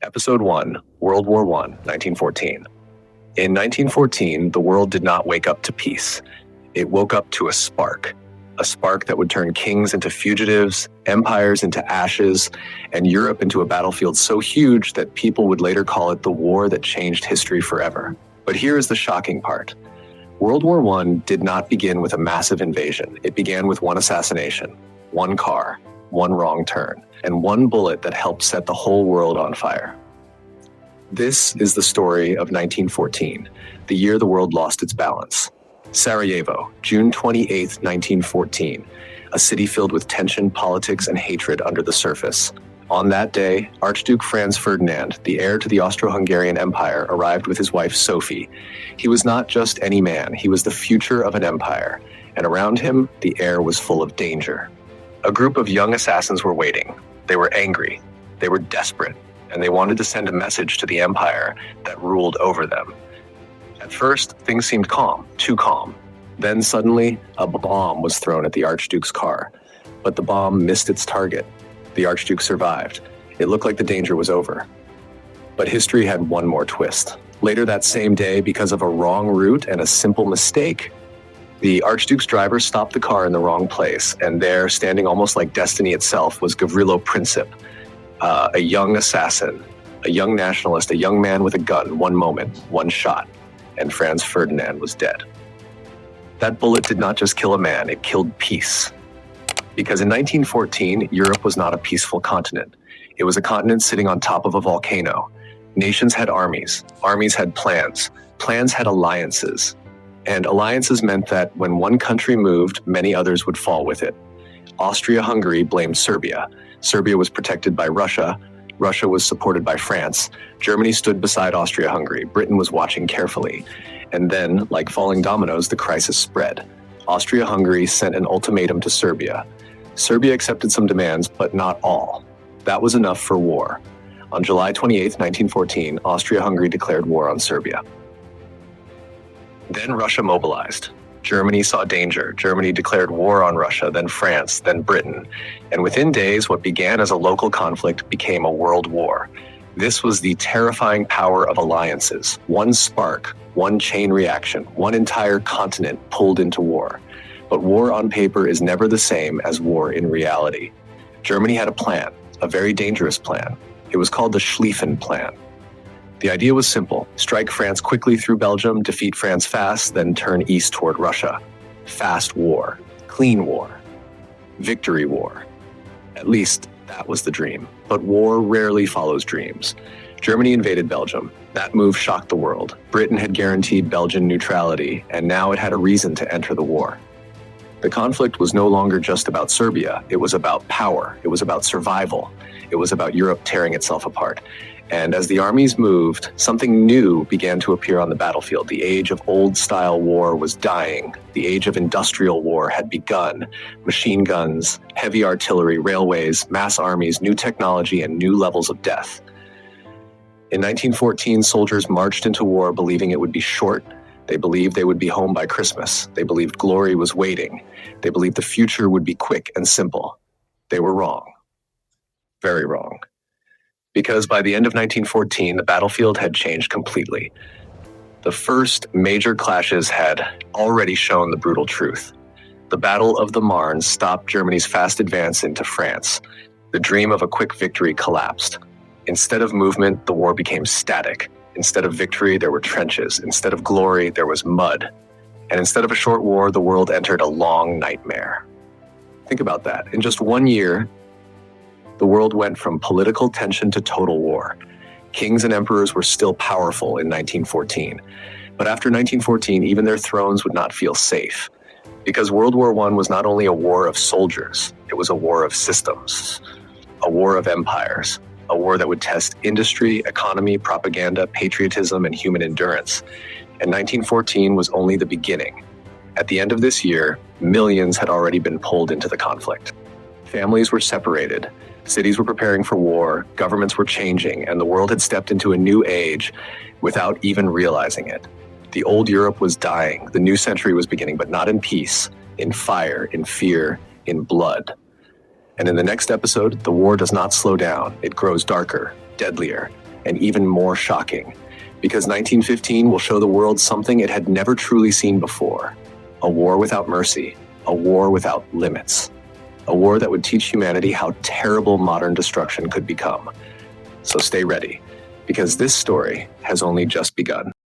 Episode 1, World War I, 1914. In 1914, the world did not wake up to peace. It woke up to a spark that would turn kings into fugitives, empires into ashes, and Europe into a battlefield so huge that people would later call it the war that changed history forever. But here is the shocking part. World War I did not begin with a massive invasion. It began with one assassination, one car, one wrong turn, and one bullet that helped set the whole world on fire. This is the story of 1914, the year the world lost its balance. Sarajevo, June 28, 1914, a city filled with tension, politics, and hatred under the surface. On that day, Archduke Franz Ferdinand, the heir to the Austro-Hungarian Empire, arrived with his wife Sophie. He was not just any man, he was the future of an empire, and around him, the air was full of danger. A group of young assassins were waiting. They were angry, they were desperate, and they wanted to send a message to the empire that ruled over them. At first, things seemed calm, too calm. Then suddenly, a bomb was thrown at the Archduke's car. But the bomb missed its target. The Archduke survived. It looked like the danger was over. But history had one more twist. Later that same day, because of a wrong route and a simple mistake, the Archduke's driver stopped the car in the wrong place, and there, standing almost like destiny itself, was Gavrilo Princip, a young assassin, a young nationalist, a young man with a gun, one moment, one shot, and Franz Ferdinand was dead. That bullet did not just kill a man, it killed peace. Because in 1914, Europe was not a peaceful continent. It was a continent sitting on top of a volcano. Nations had armies. Armies had plans. Plans had alliances. And alliances meant that when one country moved, many others would fall with it. Austria-Hungary blamed Serbia. Serbia was protected by Russia. Russia was supported by France. Germany stood beside Austria-Hungary. Britain was watching carefully. And then, like falling dominoes, the crisis spread. Austria-Hungary sent an ultimatum to Serbia. Serbia accepted some demands, but not all. That was enough for war. On July 28, 1914, Austria-Hungary declared war on Serbia. Then Russia mobilized. Germany saw danger. Germany declared war on Russia, then France, then Britain. And within days, what began as a local conflict became a world war. This was the terrifying power of alliances. One spark, one chain reaction, one entire continent pulled into war. But war on paper is never the same as war in reality. Germany had a plan, a very dangerous plan. It was called the Schlieffen Plan. The idea was simple: strike France quickly through Belgium, defeat France fast, then turn east toward Russia. Fast war, clean war, victory war. At least that was the dream. But war rarely follows dreams. Germany invaded Belgium. That move shocked the world. Britain had guaranteed Belgian neutrality, and now it had a reason to enter the war. The conflict was no longer just about Serbia. It was about power. It was about survival. It was about Europe tearing itself apart. And as the armies moved, something new began to appear on the battlefield. The age of old-style war was dying. The age of industrial war had begun. Machine guns, heavy artillery, railways, mass armies, new technology, and new levels of death. In 1914, soldiers marched into war believing it would be short. They believed they would be home by Christmas. They believed glory was waiting. They believed the future would be quick and simple. They were wrong. Very wrong. Because by the end of 1914, the battlefield had changed completely. The first major clashes had already shown the brutal truth. The Battle of the Marne stopped Germany's fast advance into France. The dream of a quick victory collapsed. Instead of movement, the war became static. Instead of victory, there were trenches. Instead of glory, there was mud. And instead of a short war, the world entered a long nightmare. Think about that. In just 1 year, the world went from political tension to total war. Kings and emperors were still powerful in 1914. But after 1914, even their thrones would not feel safe. Because World War I was not only a war of soldiers, it was a war of systems, a war of empires, a war that would test industry, economy, propaganda, patriotism, and human endurance. And 1914 was only the beginning. At the end of this year, millions had already been pulled into the conflict. Families were separated. Cities were preparing for war, governments were changing, and the world had stepped into a new age without even realizing it. The old Europe was dying. The new century was beginning, but not in peace, in fire, in fear, in blood. And in the next episode, the war does not slow down. It grows darker, deadlier, and even more shocking, because 1915 will show the world something it had never truly seen before: a war without mercy, a war without limits, a war that would teach humanity how terrible modern destruction could become. So stay ready, because this story has only just begun.